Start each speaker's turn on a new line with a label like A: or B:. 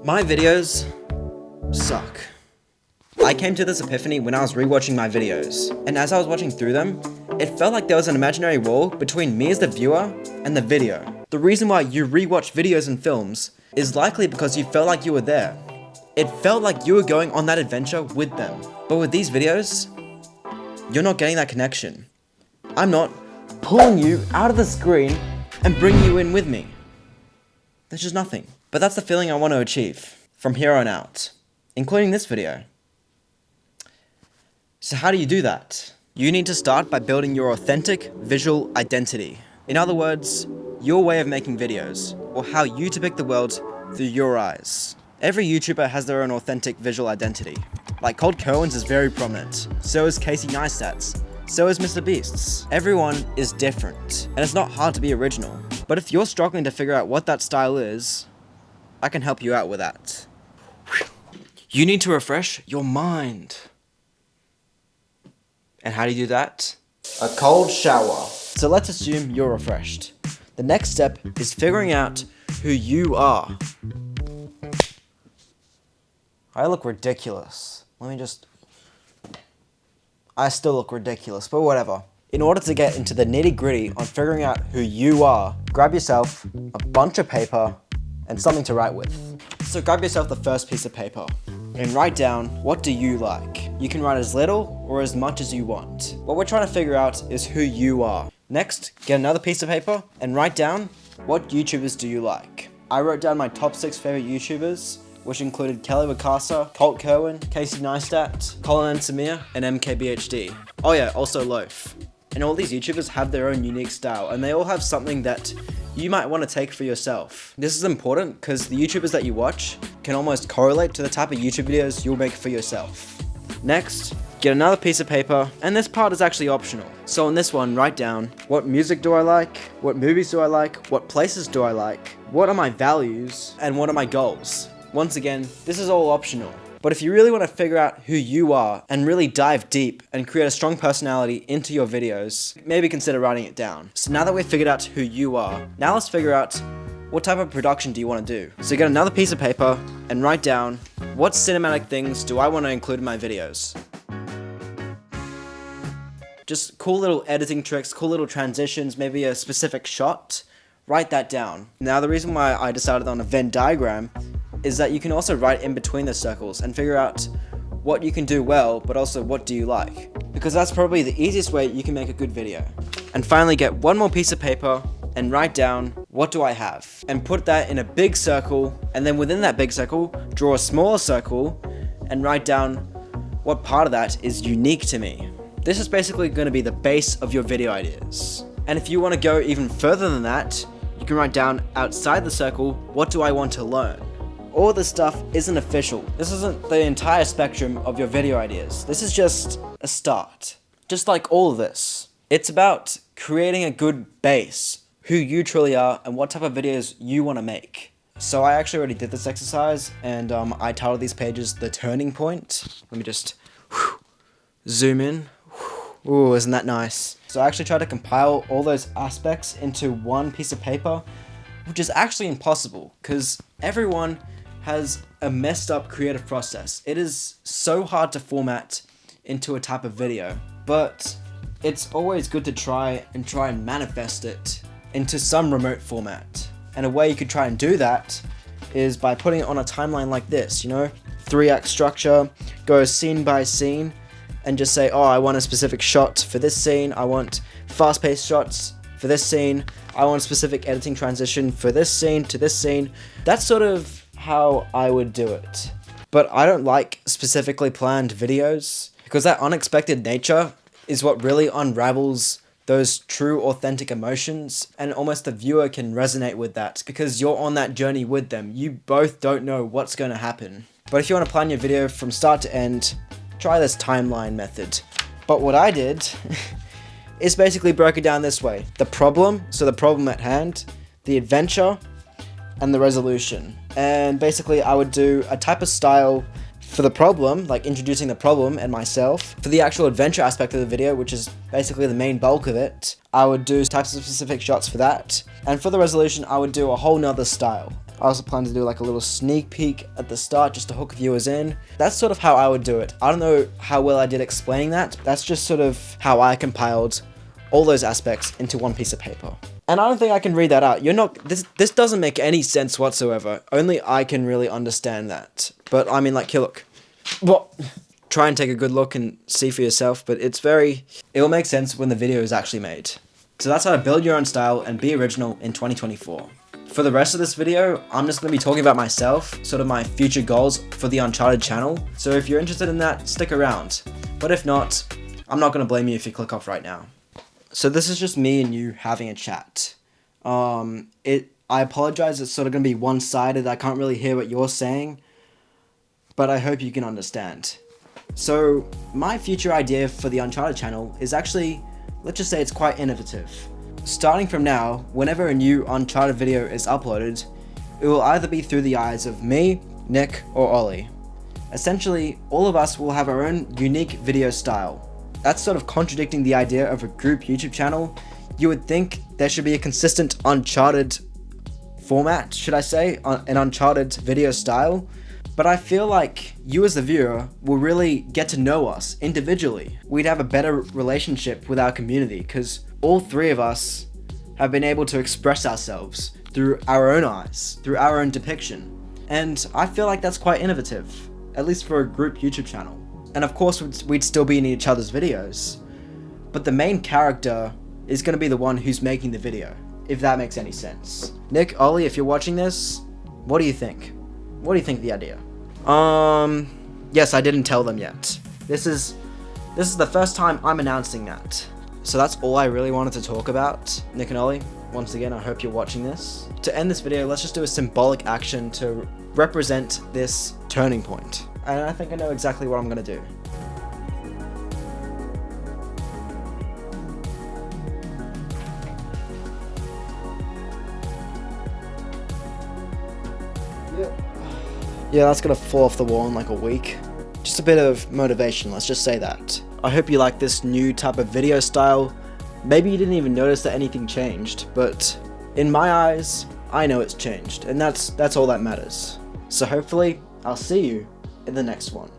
A: My videos suck. I came to this epiphany when I was rewatching my videos, and as I was watching through them, it felt like there was an imaginary wall between me as the viewer and the video. The reason why you rewatch videos and films is likely because you felt like you were there. It felt like you were going on that adventure with them. But with these videos, you're not getting that connection. I'm not pulling you out of the screen and bringing you in with me. There's just nothing. But that's the feeling I want to achieve from here on out, including this video. So how do you do that? You need to start by building your authentic visual identity. In other words, your way of making videos, or how you depict the world through your eyes. Every YouTuber has their own authentic visual identity. Like Cold Cohen's is very prominent, so is Casey Neistat's, so is Mr. Beast's. Everyone is different, and it's not hard to be original. But if you're struggling to figure out what that style is, I can help you out with that. You need to refresh your mind. And how do you do that? A cold shower. So let's assume you're refreshed. The next step is figuring out who you are. I look ridiculous. I still look ridiculous, but whatever. In order to get into the nitty-gritty on figuring out who you are, grab yourself a bunch of paper and something to write with. So grab yourself the first piece of paper and write down, what do you like? You can write as little or as much as you want. What we're trying to figure out is who you are. Next, get another piece of paper and write down, what YouTubers do you like? I wrote down my top 6 favorite YouTubers, which included Kelly Wakasa, Colt Cohen, Casey Neistat, Colin and Samir, and MKBHD. Oh yeah, also Loaf. And all these YouTubers have their own unique style, and they all have something that you might want to take for yourself. This is important because the YouTubers that you watch can almost correlate to the type of YouTube videos you'll make for yourself. Next, get another piece of paper, and this part is actually optional. So on this one, write down, what music do I like? What movies do I like? What places do I like? What are my values? And what are my goals? Once again, this is all optional. But if you really want to figure out who you are and really dive deep and create a strong personality into your videos, maybe consider writing it down. So now that we've figured out who you are, now let's figure out what type of production do you want to do. So get another piece of paper and write down, what cinematic things do I want to include in my videos? Just cool little editing tricks, cool little transitions, maybe a specific shot. Write that down. Now the reason why I decided on a Venn diagram is that you can also write in between the circles and figure out what you can do well, but also what do you like. Because that's probably the easiest way you can make a good video. And finally, get one more piece of paper and write down, what do I have? And put that in a big circle, and then within that big circle, draw a smaller circle and write down what part of that is unique to me. This is basically going to be the base of your video ideas. And if you want to go even further than that, you can write down outside the circle, what do I want to learn? All this stuff isn't official. This isn't the entire spectrum of your video ideas. This is just a start. Just like all of this. It's about creating a good base, who you truly are, and what type of videos you want to make. So I actually already did this exercise, and I titled these pages The Turning Point. Let me just zoom in. Ooh, isn't that nice? So I actually tried to compile all those aspects into one piece of paper, which is actually impossible, because everyone has a messed up creative process. It is so hard to format into a type of video, but it's always good to try and manifest it into some remote format. And a way you could try and do that is by putting it on a timeline like this, 3-act structure, go scene by scene, and just say, oh, I want a specific shot for this scene, I want fast-paced shots for this scene, I want a specific editing transition for this scene to this scene. That's sort of how I would do it. But I don't like specifically planned videos, because that unexpected nature is what really unravels those true authentic emotions, and almost the viewer can resonate with that because you're on that journey with them. You both don't know what's going to happen. But if you want to plan your video from start to end, try this timeline method. But what I did is basically broke it down this way. The problem, so the problem at hand, the adventure, and the resolution. And basically I would do a type of style for the problem, like introducing the problem and myself. For the actual adventure aspect of the video, which is basically the main bulk of it, I would do types of specific shots for that. And for the resolution, I would do a whole nother style. I also plan to do like a little sneak peek at the start just to hook viewers in. That's sort of how I would do it. I don't know how well I did explaining that. That's just sort of how I compiled all those aspects into one piece of paper. And I don't think I can read that out. This doesn't make any sense whatsoever. Only I can really understand that. But I mean, like, here, look. Well, try and take a good look and see for yourself, but it will make sense when the video is actually made. So that's how to build your own style and be original in 2024. For the rest of this video, I'm just going to be talking about myself, sort of my future goals for the Uncharted channel. So if you're interested in that, stick around. But if not, I'm not going to blame you if you click off right now. So this is just me and you having a chat. I apologize, it's sort of going to be one-sided. I can't really hear what you're saying, but I hope you can understand. So my future idea for the Uncharted channel is actually, let's just say it's quite innovative. Starting from now, whenever a new Uncharted video is uploaded, it will either be through the eyes of me, Nick, or Ollie. Essentially, all of us will have our own unique video style. That's sort of contradicting the idea of a group YouTube channel. You would think there should be a consistent Uncharted format, should I say, an Uncharted video style. But I feel like you as the viewer will really get to know us individually. We'd have a better relationship with our community because all three of us have been able to express ourselves through our own eyes, through our own depiction. And I feel like that's quite innovative, at least for a group YouTube channel. And of course we'd still be in each other's videos, but the main character is going to be the one who's making the video, if that makes any sense. Nick, Ollie, if you're watching this, what do you think? What do you think of the idea? Yes, I didn't tell them yet. This is the first time I'm announcing that. So that's all I really wanted to talk about. Nick and Ollie, once again, I hope you're watching this. To end this video, let's just do a symbolic action to represent this turning point. And I think I know exactly what I'm gonna do. Yeah, that's gonna fall off the wall in like a week. Just a bit of motivation, let's just say that. I hope you like this new type of video style. Maybe you didn't even notice that anything changed, but in my eyes, I know it's changed, and that's all that matters. So hopefully, I'll see you in the next one.